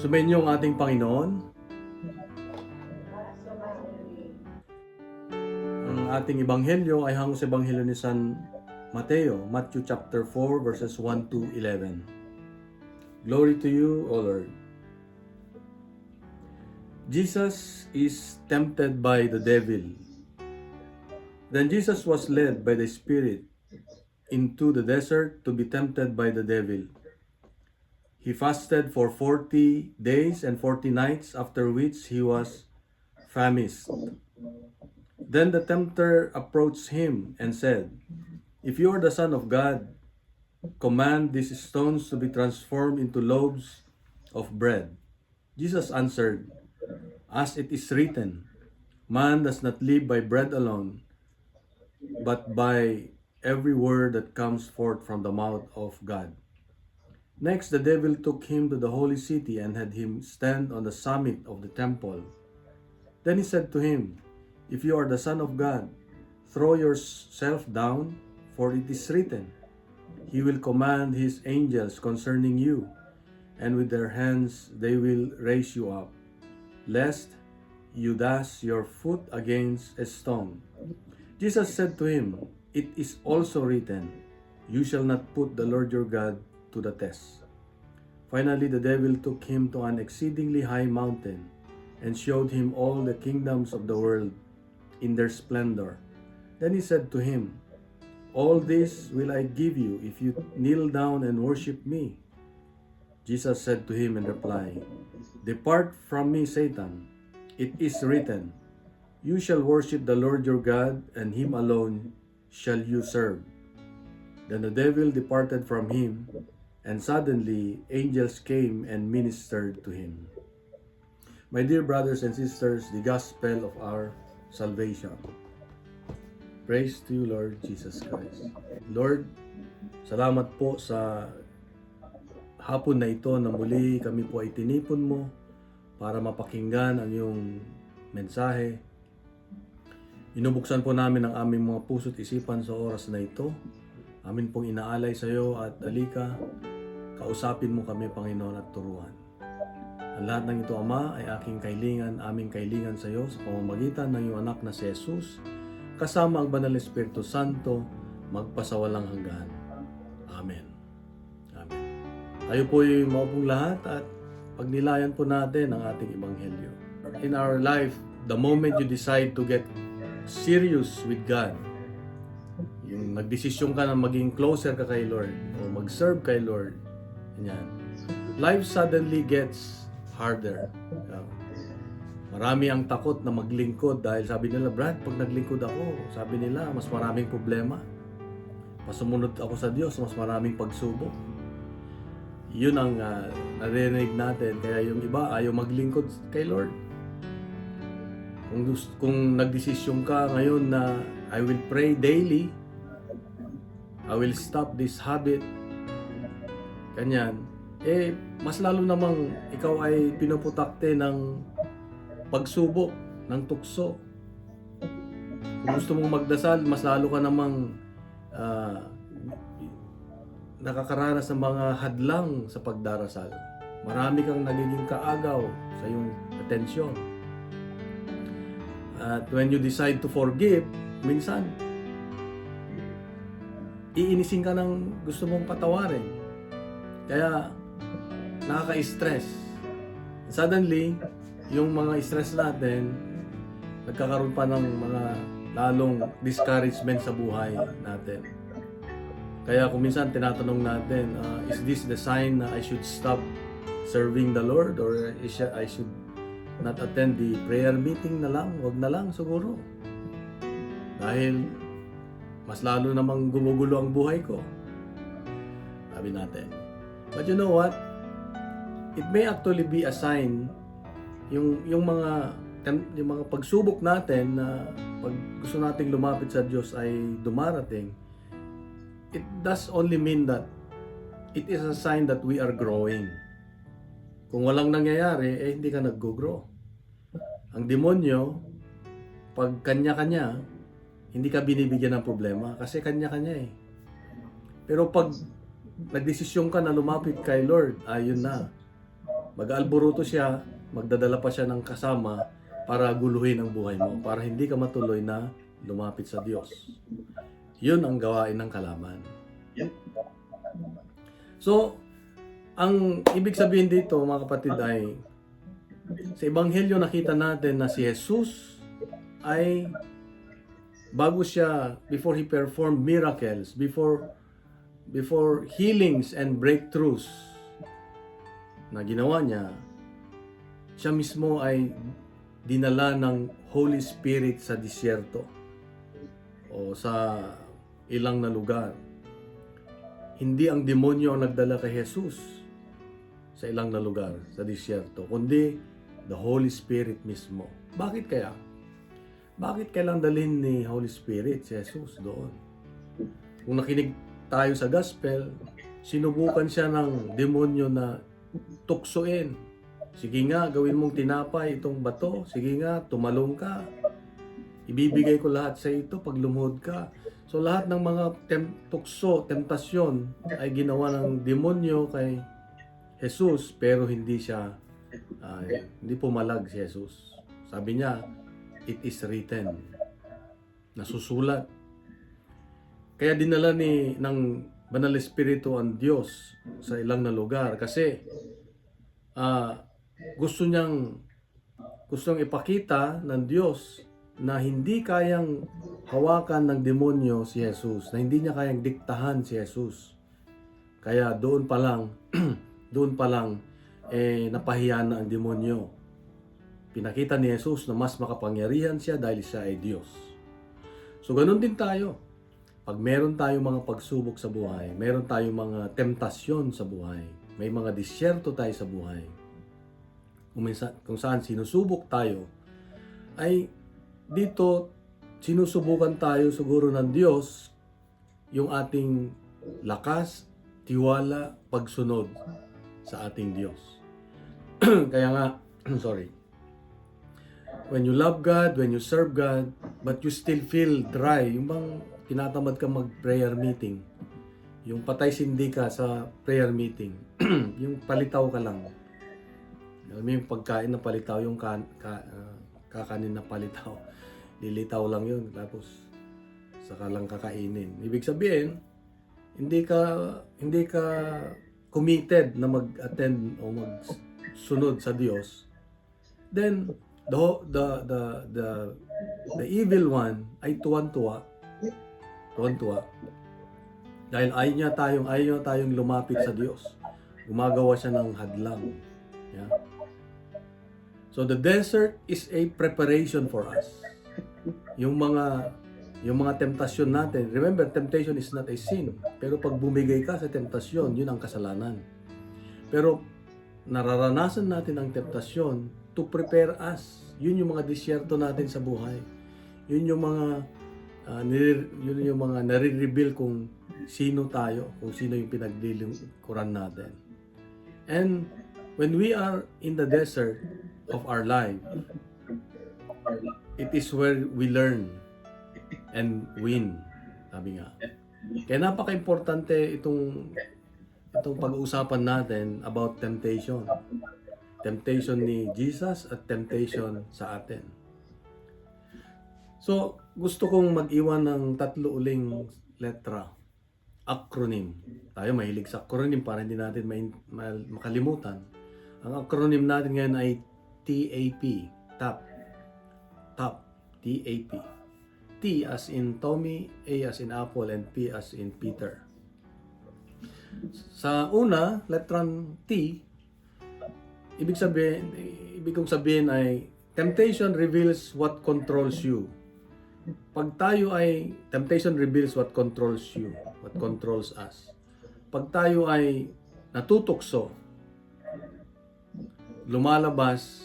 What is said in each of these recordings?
Sumainyo ang ating Panginoon. Ang ating ebanghelyo ay hango sa ebanghelyo ni San Mateo, Matthew chapter 4 verses 1 to 11. Glory to you, O Lord. Jesus is tempted by the devil. Then Jesus was led by the Spirit into the desert to be tempted by the devil. He fasted for 40 days and 40 nights, after which he was famished. Then the tempter approached him and said, "If you are the Son of God, command these stones to be transformed into loaves of bread." Jesus answered, "As it is written, man does not live by bread alone, but by every word that comes forth from the mouth of God." Next, the devil took him to the holy city and had him stand on the summit of the temple. Then he said to him, "If you are the Son of God, throw yourself down, for it is written, He will command His angels concerning you, and with their hands they will raise you up, lest you dash your foot against a stone." Jesus said to him, "It is also written, You shall not put the Lord your God to the test." Finally, the devil took him to an exceedingly high mountain and showed him all the kingdoms of the world in their splendor. Then he said to him, "All this will I give you if you kneel down and worship me." Jesus said to him in reply, "Depart from me, Satan. It is written, You shall worship the Lord your God, and Him alone shall you serve." Then the devil departed from him, and suddenly angels came and ministered to him. My dear brothers and sisters, the gospel of our salvation. Praise to you, Lord Jesus Christ. Lord, salamat po sa hapon na ito na muli kami po ay tinipon mo para mapakinggan ang iyong mensahe. Inubuksan po namin ang aming mga puso't isipan sa oras na ito. Amin pong inaalay sa iyo at alika, kausapin mo kami, Panginoon, at turuan. Ang lahat ng ito, Ama, ay aking kailingan, aming kailingan sa iyo sa pamamagitan ng iyong anak na si Jesus, kasama ang Banal na Espiritu Santo, magpasawalang hanggan. Amen. Amen. Tayo po ay maupong lahat at pagnilayan po natin ang ating ebanghelyo. In our life, the moment you decide to get serious with God, yung nagdesisyon ka na maging closer ka kay Lord o mag-serve kay Lord, yan. Life suddenly gets harder. Marami ang takot na maglingkod dahil sabi nila, "Brad, pag naglingkod ako," sabi nila, "mas maraming problema. Pasumunod ako sa Diyos, mas maraming pagsubok." Yun ang narinig natin. Kaya yung iba ayaw maglingkod kay Lord. Kung nagdesisyon ka ngayon na I will pray daily, I will stop this habit, kanyan, mas lalo namang ikaw ay pinuputakte ng pagsubok, ng tukso. Kung gusto mong magdasal, mas lalo ka namang nakakaranas ng mga hadlang sa pagdarasal. Marami kang nagiging kaagaw sa iyong atensyon. At when you decide to forgive, minsan, iinisin ka ng gusto mong patawarin. Kaya, nakaka-stress. Suddenly, yung mga stress natin, nagkakaroon pa ng mga lalong discouragement sa buhay natin. Kaya kung minsan tinatanong natin, is this the sign na I should stop serving the Lord? Or I should not attend the prayer meeting na lang? Wag na lang siguro. Dahil mas lalo namang gumugulo ang buhay ko. Sabi natin. But you know what? It may actually be a sign yung mga pagsubok natin na pag gusto nating lumapit sa Diyos ay dumarating. It does only mean that it is a sign that we are growing. Kung walang nangyayari, hindi ka nag-grow. Ang demonyo, pag kanya-kanya, hindi ka binibigyan ng problema kasi kanya-kanya eh. Pero pag nagdesisyon ka na lumapit kay Lord, ayun na. Mag-aalboruto siya, magdadala pa siya ng kasama para guluhin ang buhay mo, para hindi ka matuloy na lumapit sa Diyos. Yun ang gawain ng kalaman. So, ang ibig sabihin dito, mga kapatid, ay sa Ebanghelyo nakita natin na si Jesus ay bago siya, before he performed miracles, before healings and breakthroughs na ginawa niya, siya mismo ay dinala ng Holy Spirit sa disyerto o sa ilang na lugar. Hindi ang demonyo ang nagdala kay Jesus sa ilang na lugar, sa disyerto, kundi the Holy Spirit mismo. Bakit kaya? Bakit kailang dalhin ni Holy Spirit si Jesus doon? Kung nakinig tayo sa gospel, sinubukan siya ng demonyo na tuksoin. Sige nga, gawin mong tinapay itong bato. Sige nga, tumalong ka. Ibibigay ko lahat sa ito pag lumuhod ka. So lahat ng mga tukso, temptasyon ay ginawa ng demonyo kay Jesus, pero hindi siya, hindi pumalag si Jesus. Sabi niya, it is written. Nasusulat. Kaya dinala ng Banal Espiritu ang Diyos sa ilang na lugar kasi gustong ipakita ng Diyos na hindi kayang hawakan ng demonyo si Jesus, na hindi niya kayang diktahan si Jesus. Kaya doon pa lang napahiya na ang demonyo. Pinakita ni Jesus na mas makapangyarihan siya dahil siya ay Diyos. So ganun din tayo. Pag meron tayong mga pagsubok sa buhay, meron tayong mga temptasyon sa buhay, may mga disyerto tayo sa buhay, kung saan sinusubok tayo, ay dito sinusubukan tayo siguro ng Diyos yung ating lakas, tiwala, pagsunod sa ating Diyos. Kaya nga, when you love God, when you serve God, but you still feel dry, yung bang tinatamad ka mag-prayer meeting, yung patay sindi ka sa prayer meeting, yung palitaw ka lang. Alam mo yung pagkain na palitaw, yung kakanin na palitaw. Lilitaw lang yun, tapos saka lang kakainin. Ibig sabihin, hindi ka committed na mag-attend o magsunod sa Diyos. Then the evil one ay tuwan-tuwa. Dahil ayaw niya tayong lumapit sa Diyos. Gumagawa siya ng hadlang. Yeah. So the desert is a preparation for us. Yung mga temptasyon natin, remember, temptation is not a sin. Pero pag bumigay ka sa temptasyon, yun ang kasalanan. Pero nararanasan natin ang temptasyon to prepare us. Yun yung mga disyerto natin sa buhay. Yun yung mga nare-reveal kung sino tayo, kung sino yung pinaglilingkuran natin. And when we are in the desert of our life, it is where we learn and win. Sabi nga. Kaya napaka-importante itong pag-uusapan natin about temptation. Temptation ni Jesus at temptation sa atin. So, gusto kong mag-iwan ng 3 uling letra. Acronym. Tayo mahilig sa acronym para hindi natin makalimutan. Ang acronym natin ngayon ay TAP. TAP. TAP. T as in Tommy, A as in Apple, and P as in Peter. Sa una, letrang T, ibig kong sabihin ay temptation reveals what controls you. Pag tayo ay, temptation reveals what controls you, what controls us. Pag tayo ay natutukso, lumalabas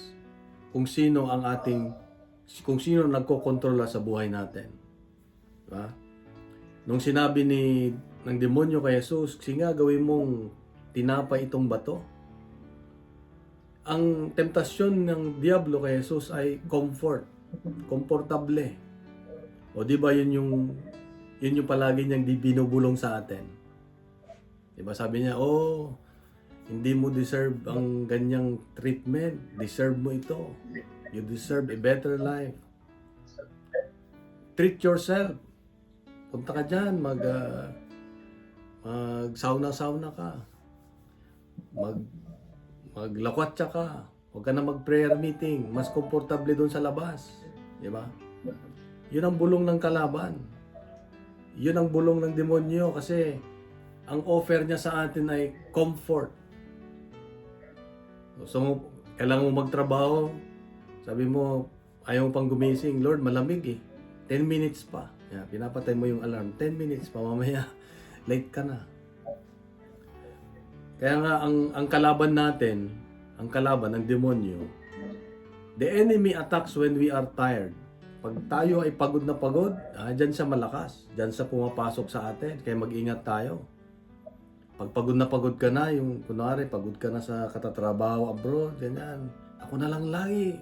kung sino nagkokontrola sa buhay natin. Diba? Nung sinabi ng demonyo kay Jesus, sige nga, gawin mong tinapay itong bato. Ang temptasyon ng diablo kay Jesus ay komportable. O di ba yun yung palagi niyang binubulong sa atin. Di ba sabi niya, Hindi mo deserve ang ganyang treatment. Deserve mo ito. You deserve a better life. Treat yourself. Punta ka dyan, mag-sauna-sauna ka. Maglakwatsa ka. Huwag ka na mag-prayer meeting. Mas komportable doon sa labas. Di ba? Yun ang bulong ng kalaban. Yun ang bulong ng demonyo kasi ang offer niya sa atin ay comfort. So, kailangan mo magtrabaho. Sabi mo, ayaw mo pang gumising. Lord, malamig eh. 10 minutes pa. Yeah, pinapatay mo yung alarm. 10 minutes pa. Mamaya, late ka na. Kaya nga, ang kalaban natin, ang kalaban, ang demonyo, the enemy attacks when we are tired. Pag tayo ay pagod na pagod, dyan siya malakas. Dyan siya pumapasok sa atin. Kaya mag-ingat tayo. Pag pagod na pagod ka na, yung kunwari, pagod ka na sa katatrabaho abroad, ganyan. Ako na lang lagi.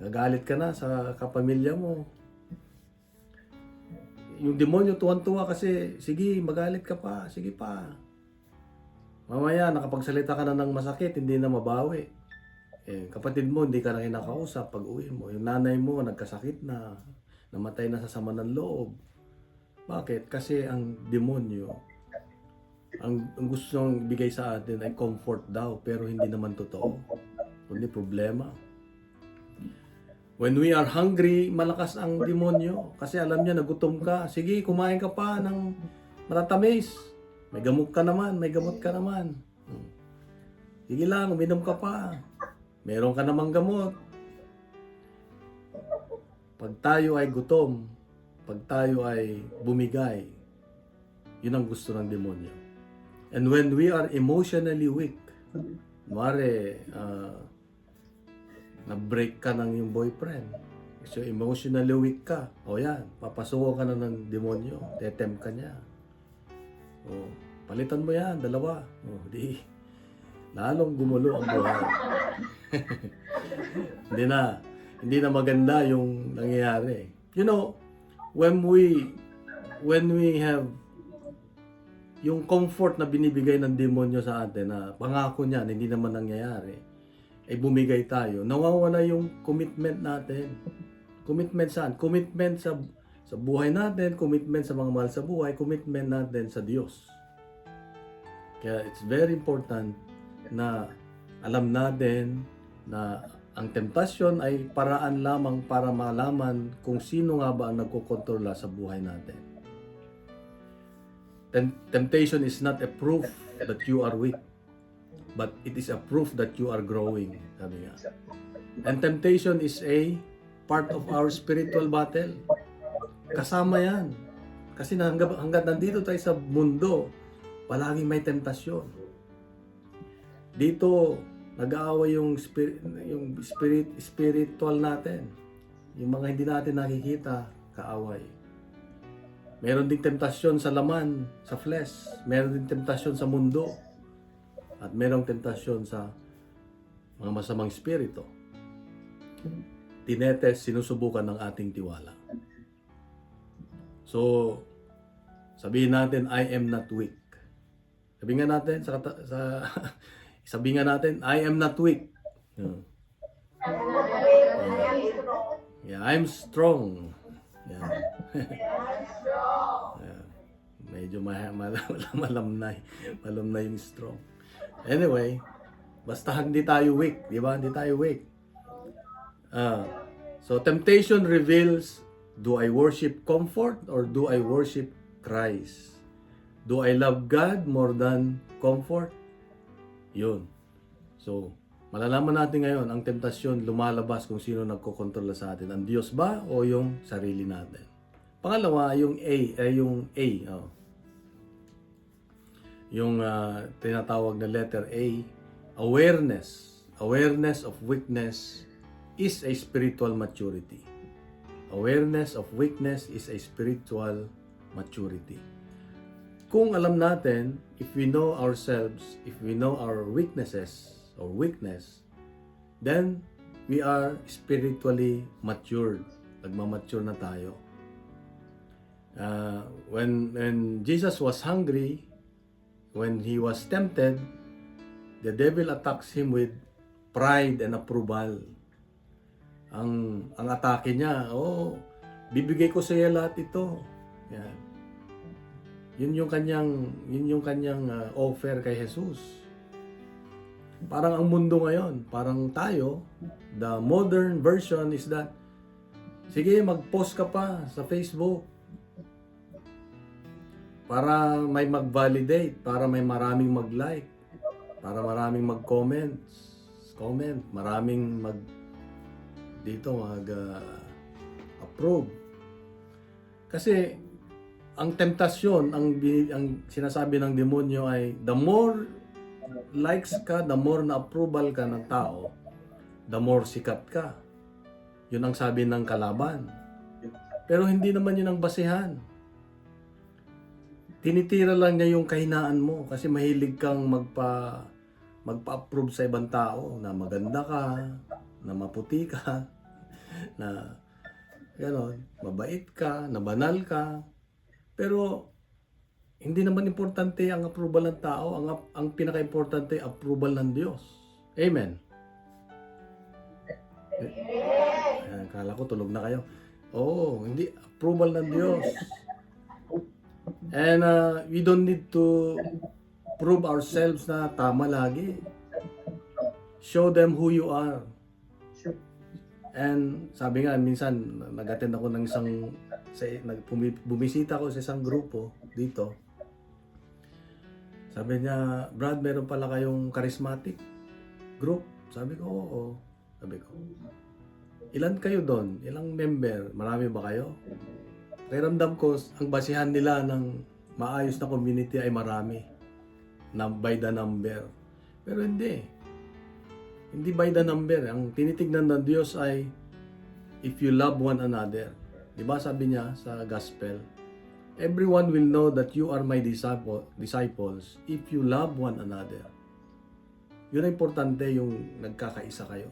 Gagalit ka na sa kapamilya mo. Yung demonyo tuwan-tuwa kasi, sige, magalit ka pa, sige pa. Mamaya, nakapagsalita ka na ng masakit, hindi na mabawi. Kapatid mo, hindi ka na kinakausap pag uwi mo. Yung nanay mo, nagkasakit na, namatay na sa sama ng loob. Bakit? Kasi ang demonyo, ang gusto niyang bigay sa atin ay comfort daw, pero hindi naman totoo. Kundi problema. When we are hungry, malakas ang demonyo. Kasi alam niya, nagutom ka. Sige, kumain ka pa ng matatamis. May gamot ka naman, may gamot ka naman. Sige lang, uminom ka pa. Meron ka namang gamot. Pag tayo ay gutom, pag tayo ay bumigay, yun ang gusto ng demonyo. And when we are emotionally weak, mare, na-break ka ng yung boyfriend. So, emotionally weak ka. O yan, papasuko ka na ng demonyo. Tetem ka niya. O, palitan mo yan, dalawa. O, di, lalong gumulo ang buhay. Hindi na maganda yung nangyayari. You know, when we have yung comfort na binibigay ng demonyo sa atin na pangako niya, hindi naman nangyayari, ay bumigay tayo. Nawawala yung commitment natin. Commitment saan? Commitment sa buhay natin, commitment sa mga mahal sa buhay, commitment natin sa Diyos. Kaya it's very important na alam natin na ang temptasyon ay paraan lamang para malaman kung sino nga ba ang nagkokontrola sa buhay natin. Temptation is not a proof that you are weak, but it is a proof that you are growing. Sabi nga. And temptation is a part of our spiritual battle. Kasama yan. Kasi hanggat nandito tayo sa mundo, palaging may temptasyon. Dito, nag-aaway yung spiritual natin. Yung mga hindi natin nakikita, kaaway. Meron ding temptasyon sa laman, sa flesh. Meron ding temptasyon sa mundo. At merong tentasyon sa mga masamang spirito. Tinetes, sinusubukan ng ating tiwala. So, sabihin natin, I am not weak. Sabihin nga natin, sabihin nga natin, I am not weak. Yeah, I'm strong. Yeah. Yeah. Medyo malamnay yung strong. Anyway, basta hindi tayo weak, di ba? Hindi tayo weak. So temptation reveals, do I worship comfort or do I worship Christ? Do I love God more than comfort? Yun. So, malalaman natin ngayon, ang temptasyon lumalabas kung sino nagkokontrola sa atin. Ang Diyos ba o yung sarili natin? Pangalawa, yung A. Yung tinatawag na letter A, awareness. Awareness of weakness is a spiritual maturity. Awareness of weakness is a spiritual maturity. Kung alam natin, if we know ourselves, if we know our weaknesses or weakness, then we are spiritually matured. Nagmamature na tayo. When Jesus was hungry, when He was tempted, the devil attacks him with pride and approval. Ang atake niya, bibigay ko sa iyo lahat ito. Yan. Yun yung kanyang offer kay Jesus. Parang ang mundo ngayon, parang tayo, the modern version is that, sige, mag-post ka pa sa Facebook para may mag-validate, para may maraming mag-like, para maraming mag-comment, maraming mag-approve. Kasi ang temptasyon, ang sinasabi ng demonyo ay the more likes ka, the more na approval ka ng tao, the more sikat ka. Yun ang sabi ng kalaban. Pero hindi naman yun ang basehan. Tinitira lang niya yung kahinaan mo kasi mahilig kang magpa-approve sa ibang tao na maganda ka, na maputi ka, na mabait ka, na banal ka. Pero hindi naman importante ang approval ng tao, ang pinaka-importante approval ng Diyos. Amen. Kala ko tulog na kayo. Hindi approval ng Diyos. And we don't need to prove ourselves na tama lagi. Show them who you are. And sabi nga, minsan nag-attend ako ng bumisita ako sa isang grupo dito. Sabi niya, Brad, meron pala kayong charismatic group? Sabi ko, oo. Sabi ko, ilan kayo doon? Ilang member? Marami ba kayo? Pakiramdam ko, ang basihan nila ng maayos na community ay marami. By the number. Pero hindi. Hindi by the number. Ang tinitignan ng Diyos ay if you love one another. Diba sabi niya sa gospel? Everyone will know that you are my disciples if you love one another. Yun ang importante, yung nagkakaisa kayo.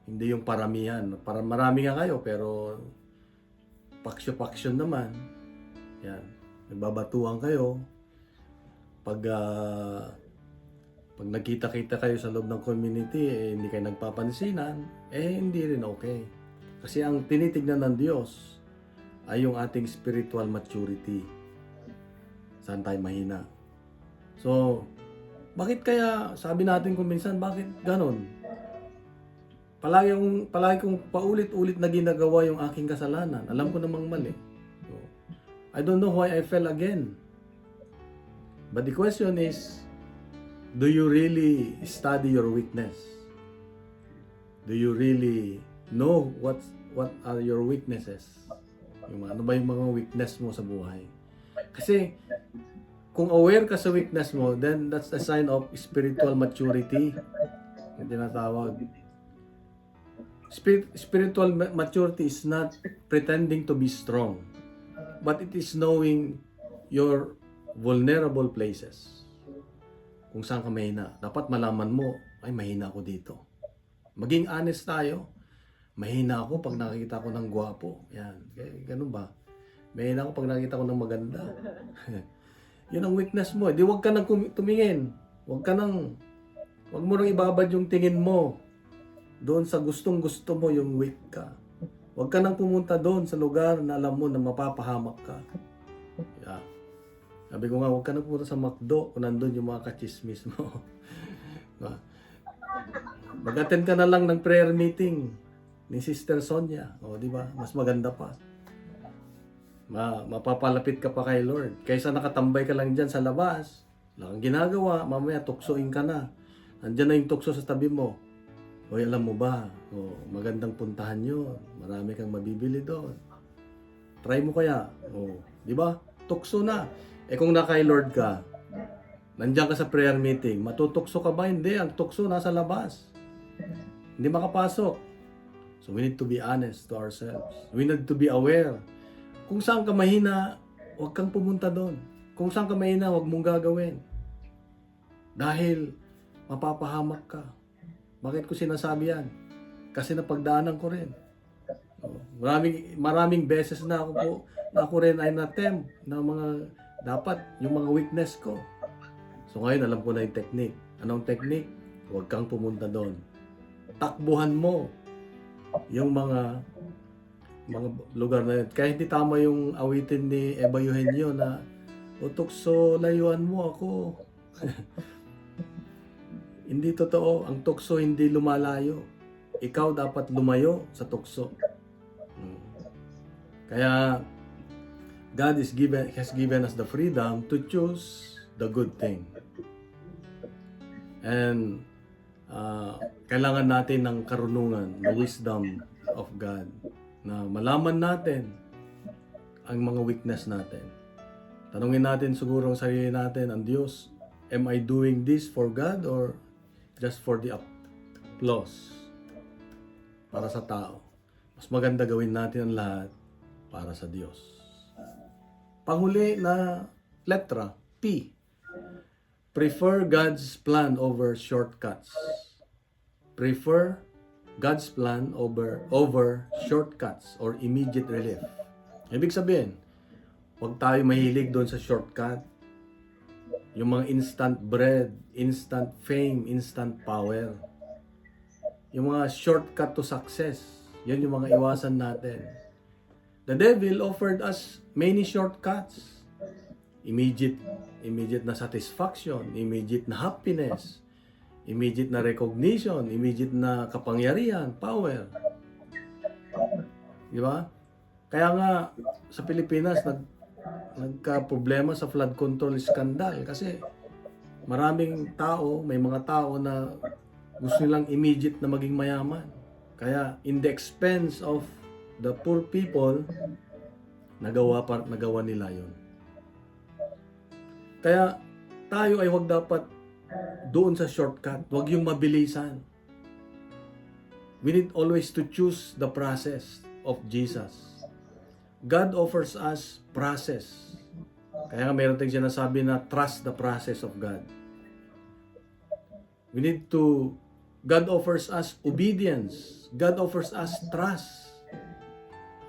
Hindi yung paramihan. Para marami nga kayo, pero paksyo-paksyon naman. Yan. Nagbabatuhan kayo. Pag nagkita-kita kayo sa loob ng community, hindi kayo nagpapansinan, hindi rin okay. Kasi ang tinitignan ng Diyos ay yung ating spiritual maturity. Saan tayo mahina? So, bakit kaya, sabi natin kung minsan, bakit ganon? Palagi kong paulit-ulit na ginagawa yung aking kasalanan. Alam ko namang mali. So, I don't know why I fell again. But the question is, do you really study your weakness? Do you really know what are your weaknesses? Ano ba yung mga weakness mo sa buhay? Kasi kung aware ka sa weakness mo, then that's a sign of spiritual maturity. Yung tinatawag. Spiritual maturity is not pretending to be strong, but it is knowing your vulnerable places. Kung saan ka mahina. Dapat malaman mo, ay mahina ako dito. Maging honest tayo. Mahina ako pag nakikita ko ng gwapo. Yan. Ganun ba? Mahina ako pag nakikita ko ng maganda. Yun ang weakness mo. Di wag ka nang tumingin. Wag mo nang ibabad yung tingin mo. Doon sa gustong-gusto mo yung weak ka. Wag ka nang pumunta doon sa lugar na alam mo na mapapahamak ka. Yeah. Sabi ko nga, huwag ka na pumunta sa McDo kung nandun yung mga kachismis mo. Mag-attend ka na lang ng prayer meeting ni Sister Sonia. O, di ba? Mas maganda pa. Mapapalapit ka pa kay Lord. Kaysa nakatambay ka lang dyan sa labas, wala kang ginagawa, mamaya tuksoin ka na. Andyan na yung tukso sa tabi mo. Hoy, alam mo ba? O, magandang puntahan yun. Marami kang mabibili doon. Try mo kaya. O, di ba? Tukso na. Kung kay Lord ka, nandiyan ka sa prayer meeting, matutukso ka ba? Hindi. Ang tukso nasa labas. Hindi makapasok. So we need to be honest to ourselves. We need to be aware. Kung saan ka mahina, huwag kang pumunta doon. Kung saan ka mahina, huwag mong gagawin. Dahil mapapahamak ka. Bakit ko sinasabi yan? Kasi napagdaanan ko rin. Maraming beses na ako rin ay na-attempt na mga dapat yung mga weakness ko. So ngayon alam ko na yung technique. Anong technique? Huwag kang pumunta doon. Takbuhan mo yung mga lugar na yun. Kaya hindi tama yung awitin ni Eva Eugenio na, "O tukso, layuan mo ako." Hindi totoo. Ang tukso hindi lumalayo. Ikaw dapat lumayo sa tukso. Kaya God has given us the freedom to choose the good thing. And kailangan natin ng karunungan, the wisdom of God, na malaman natin ang mga weakness natin. Tanungin natin siguro ang sarili natin, ang Diyos, am I doing this for God or just for the applause? Para sa tao. Mas maganda gawin natin ang lahat para sa Diyos. Panghuli na letra, P. Prefer God's plan over shortcuts. Prefer God's plan over shortcuts or immediate relief. Ibig sabihin, huwag tayo mahilig doon sa shortcut. Yung mga instant bread, instant fame, instant power. Yung mga shortcut to success, yun yung mga iwasan natin. The devil offered us many shortcuts. Immediate na satisfaction, immediate na happiness, immediate na recognition, immediate na kapangyarihan, power. Di ba? Kaya nga sa Pilipinas nagka-problema sa flood control scandal kasi maraming tao, may mga tao na gusto nilang immediate na maging mayaman. Kaya in the expense of the poor people, nagawa nila yun. Kaya tayo ay wag dapat doon sa shortcut, wag yung mabilisan. We need always to choose the process of Jesus. God offers us process. Kaya nga meron tayong sinasabi na trust the process of God. God offers us obedience. God offers us trust.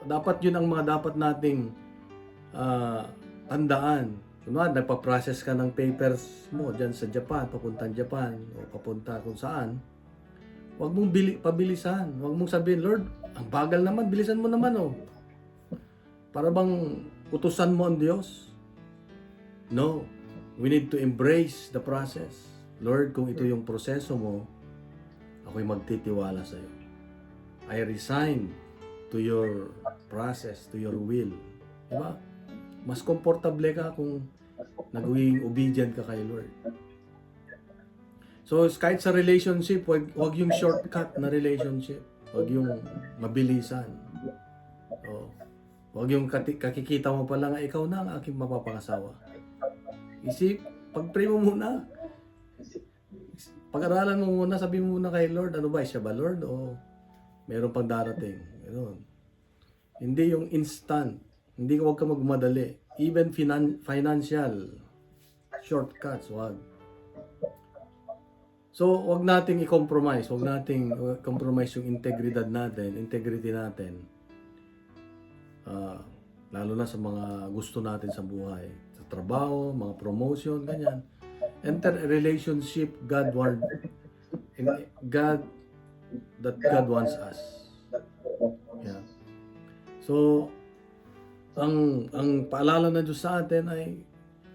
Dapat yun ang mga dapat nating tandaan. Kunwari, nagpa-process ka ng papers mo dyan sa Japan, papuntang Japan, o papunta kung saan, huwag mong pabilisan. Huwag mong sabihin, "Lord, ang bagal naman, bilisan mo naman, oh." Para bang utusan mo ang Diyos? No. We need to embrace the process. Lord, kung ito yung proseso mo, ako'y magtitiwala sa iyo. I resign to your process, to your will. Diba? Mas komportable ka kung naging obedient ka kay Lord. So, kahit sa relationship, wag yung shortcut na relationship. Wag yung mabilisan. Wag yung kakikita mo pa lang, ikaw na ang aking mapapangasawa. Pag-pray mo muna. Pag-aralan mo muna, sabi mo muna kay Lord, ano ba, siya ba Lord? O meron pang darating? Ganun. Hindi yung instant. Hindi ka, huwag ka magmadali. Even financial shortcuts, wag. So, wag nating i-compromise. Wag nating compromise yung integrity natin. Lalo na sa mga gusto natin sa buhay. Sa trabaho, mga promotion, ganyan. Enter a relationship God wants us. Yeah. So, ang paalala na Diyos sa atin ay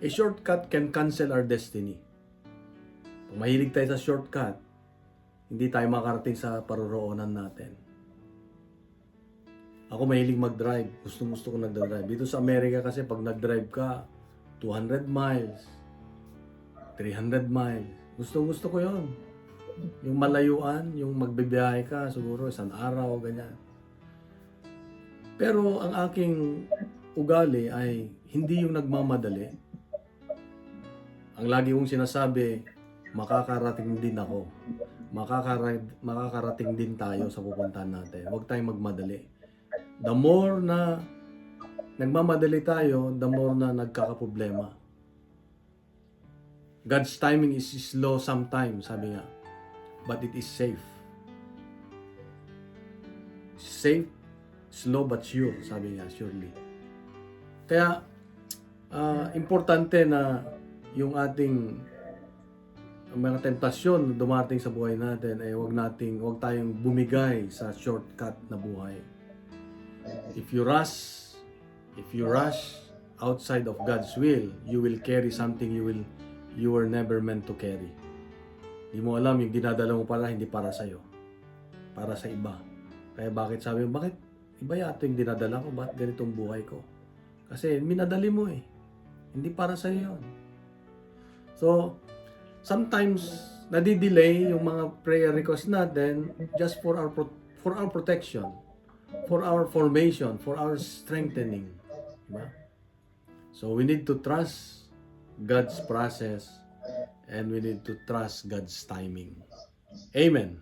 a shortcut can cancel our destiny. Kung mahilig tayo sa shortcut, hindi tayo makarating sa paroroonan natin. Ako mahilig mag-drive. Gusto ko nag-drive. Dito sa Amerika kasi pag nag-drive ka, 200 miles, 300 miles. Gusto ko yon. Yung malayuan, yung magbibiyahe ka, siguro isang araw, ganyan. Pero ang aking ugali ay hindi yung nagmamadali. Ang lagi kong sinasabi, makakarating din ako. Makakarating din tayo sa pupuntahan natin. Huwag tayong magmadali. The more na nagmamadali tayo, the more na nagkakaproblema. God's timing is slow sometimes, sabi nga. But it is safe. Safe, slow but sure, sabi nga, surely. Kaya, importante na yung ating ang mga tentasyon na dumating sa buhay natin ay wag tayong bumigay sa shortcut na buhay. If you rush outside of God's will, you will carry something you were never meant to carry. Hindi mo alam, yung dinadala mo pala hindi para sa iyo, para sa iba. Kaya bakit iba yata yung dinadala ko, bakit ganitong buhay ko? Kasi minadali mo eh. Hindi para sa iyo yun. So, sometimes nadidelay yung mga prayer requests natin just for our protection, for our formation, for our strengthening. Diba? So we need to trust God's process and we need to trust God's timing. Amen.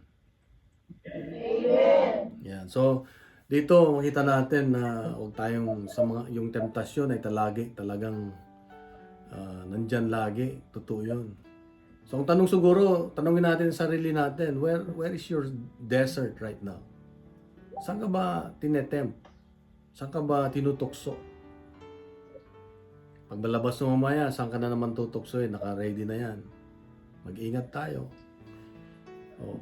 Amen. Yeah. So dito makita natin na huwag tayong yung temptasyon ay talagang nandyan lagi. Totoo yun. So ang tanong siguro, tanongin natin sa sarili natin, where is your desert right now? Saan ka ba tinetempt? Saan ka ba tinutukso? Pag malabas mo mamaya, saan ka na naman tutuksoin? Naka-ready na yan. Mag-ingat tayo. Oh.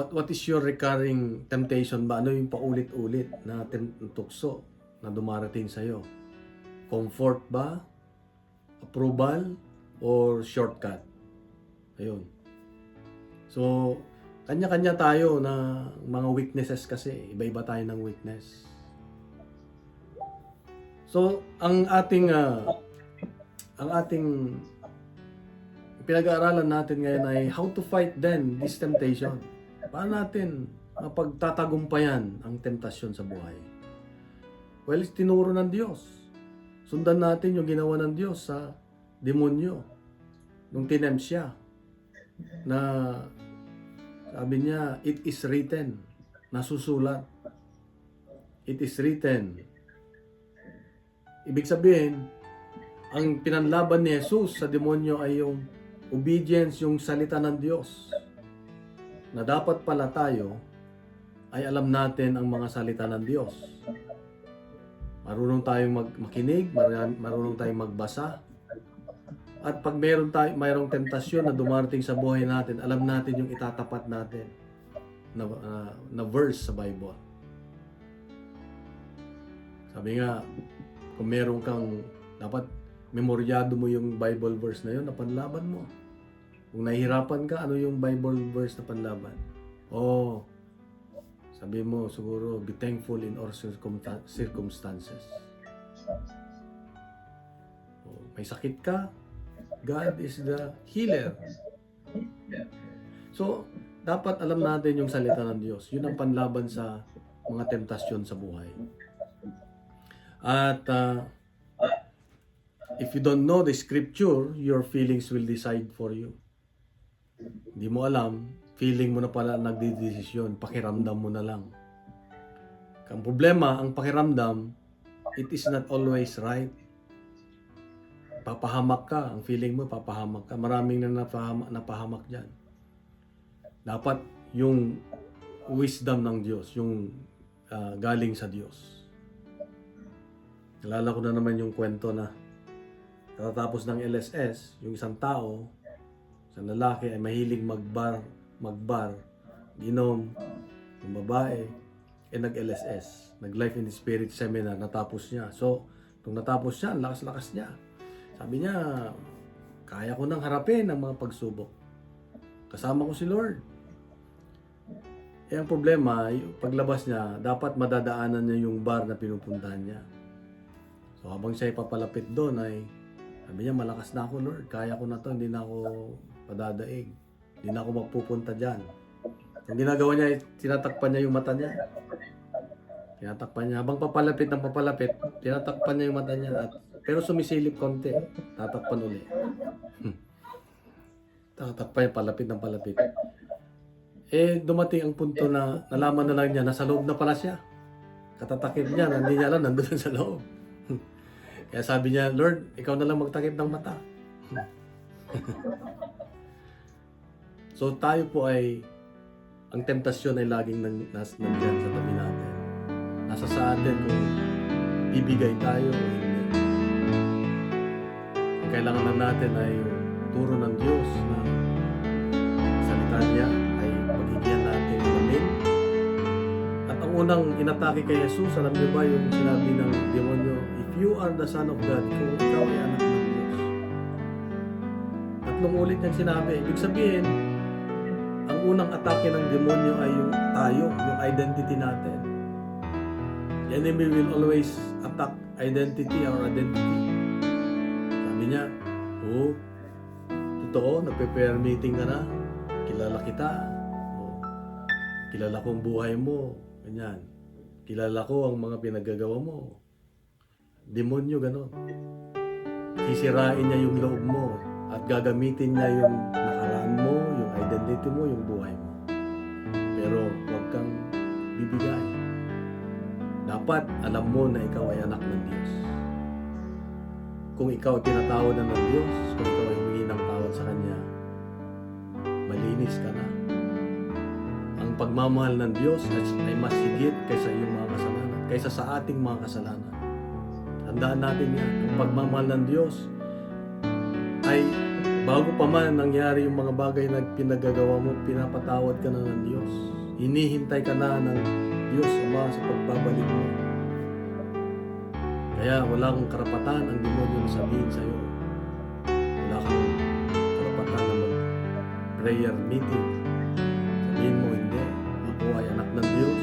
What is your recurring temptation ba? Ano yung paulit-ulit na tukso na dumarating sa'yo? Comfort ba? Approval? Or shortcut? Ayun. So, kanya-kanya tayo na mga weaknesses kasi. Iba-iba tayo ng weakness. So, ang ating pinag-aaralan natin ngayon ay how to fight then this temptation. Paano natin mapagtatagumpayan ang temptasyon sa buhay? Well, tinuro ng Diyos. Sundan natin yung ginawa ng Diyos sa demonyo nung tinempt siya. Na sabi niya, it is written, nasusulat. It is written. Ibig sabihin, ang pinanlaban ni Jesus sa demonyo ay yung obedience, yung salita ng Diyos. Na dapat pala tayo ay alam natin ang mga salita ng Diyos. Marunong tayong makinig, marunong tayong magbasa. At pag mayroong tentasyon na dumarating sa buhay natin, alam natin yung itatapat natin na verse sa Bible. Sabi nga, kung meron kang, dapat memoryado mo yung Bible verse na yun na panlaban mo. Kung nahihirapan ka, ano yung Bible verse na panlaban? Sabi mo siguro, be thankful in all circumstances. May sakit ka, God is the healer. So, dapat alam natin yung salita ng Diyos. Yun ang panlaban sa mga temptasyon sa buhay. At if you don't know the scripture, your feelings will decide for you. Hindi mo alam, feeling mo na pala nagdidesisyon, pakiramdam mo na lang. Ang problema, ang pakiramdam, it is not always right. Papahamak ka, ang feeling mo, papahamak ka. Maraming na napahamak dyan. Dapat yung wisdom ng Diyos, yung galing sa Diyos. Nalala ko na naman yung kwento na katatapos ng LSS, yung isang tao, isang lalaki ay mahilig magbar, inom, yung babae, nag-LSS, nag-Life in the Spirit seminar, natapos niya. So, nung natapos siya, ang lakas-lakas niya. Sabi niya, kaya ko nang harapin ang mga pagsubok. Kasama ko si Lord. Ang problema, paglabas niya, dapat madadaanan niya yung bar na pinupuntahan niya. So habang siya papalapit doon ay sabi niya, malakas na ako Lord, kaya ko na to, hindi na ako padadaig. Hindi na ako magpupunta dyan. Ang ginagawa niya, tinatakpan niya yung mata niya. Tinatakpan niya. Habang papalapit, tinatakpan niya yung mata niya. Pero sumisilip konti. Tatakpan uli. Tatakpan niya, palapit. Dumating ang punto na nalaman na lang niya, nasa loob na pala siya. Katatakip niya, hindi niya alam, nandun sa loob. Kaya sabi niya, Lord, ikaw na lang magtakip ng mata. So tayo po ay, ang temptasyon ay laging nandiyan sa tabi natin. Nasa sa atin kung bibigay tayo o hindi. Ang kailangan na natin ay turo ng Diyos na niya ay pagbigyan natin ng amin. At ang unang inatake kay Jesus, alam niyo ba yung sinabi ng demonyo, if you are the Son of God, kung ikaw ay anak ng Diyos. Tatlong ulit niyang sinabi. Ibig sabihin, ang unang atake ng demonyo ay yung tayo, yung identity natin. The enemy will always attack identity, our identity. Sabi niya, oh, totoo, nagpe-prayer meeting ka na, kilala kita, oh, kilala ko ang buhay mo, ganyan. Kilala ko ang mga pinaggagawa mo. Demonyo, gano'n. Sisirain niya yung loob mo at gagamitin niya yung nakaraan mo, yung identity mo, yung buhay mo. Pero huwag kang bibigay. Dapat alam mo na ikaw ay anak ng Diyos. Kung ikaw tinatawad na ng Diyos, kung ikaw ay humingi ng tawad sa Kanya, malinis ka na. Ang pagmamahal ng Diyos ay mas higit kaysa iyong mga kasalanan, kaysa sa ating mga kasalanan. Tandaan natin yan. Ang pagmamahal ng Diyos ay bago pa man nangyari yung mga bagay na pinagagawa mo, pinapatawad ka na ng Diyos. Hinihintay ka na ng Diyos Ama sa pagbabalik mo. Kaya wala kang karapatan ang demonyo na sabihin sa'yo. Wala kang karapatan na mag-prayer meeting. Sabihin mo, hindi. Ako ay anak ng Diyos.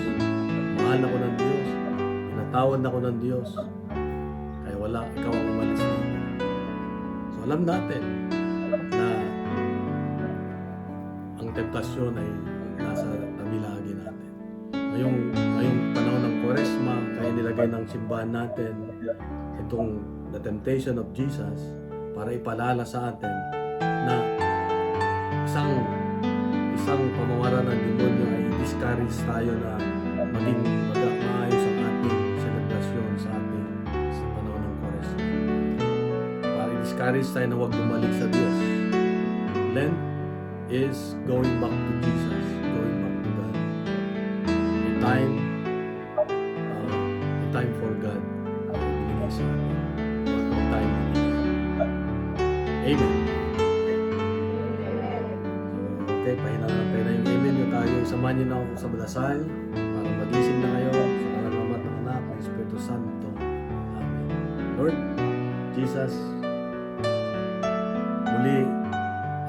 Mahal ako ng Diyos. Pinatawad ako ng Diyos. Kaya wala, ikaw ang umalis dito. So alam natin na ang temptasyon ay nasa tabi-lagi natin. Ngayong panahon ng Quaresma, kaya nilagay ng simbahan natin itong The Temptation of Jesus para ipalala sa atin na isang pamamaraan ng demonyo ay discourage tayo na maging maayos ang ating selebrasyon sa panahon ng Quaresma. Para i-discourage tayo na huwag bumalik sa Diyos. Lent is going back to Jesus, going back to God. A time for God ang binigay sa atin. A time with God. Amen. Okay, pahinahantay na yung amen nyo tayo. Samahan nyo na ako sa badasal para magising na kayo sa kalagamat ng anak ng Espiritu Santo. Amen. Lord Jesus, muli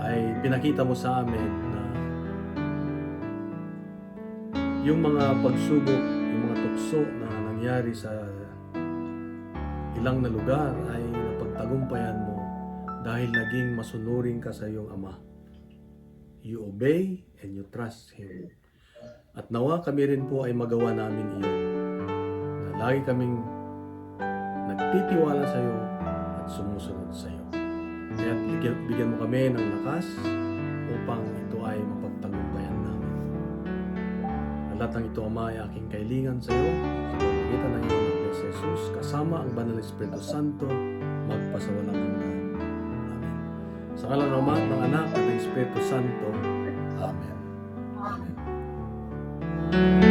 ay pinakita mo sa amin na yung mga pagsubok, yung mga tukso na nangyari sa ilang na lugar ay napagtagumpayan mo dahil naging masunurin ka sa iyong Ama. You obey and you trust Him. At nawa kami rin po ay magawa namin iyon. Na lagi kaming nagtitiwala sa iyo at sumusunod sa iyo. Kaya bigyan mo kami ng lakas upang ito ay mapagtagumpayan namin. Lahat ng ito, Ama, ay aking kailingan sa iyo. Sa pamamagitan ng iyong anak na si Jesus, kasama ang Banal na Espiritu Santo, magpasawalang hanggan. Amen. Sa ngalan ng Ama, ng Anak, at ng Espiritu Santo. Amen. Amen.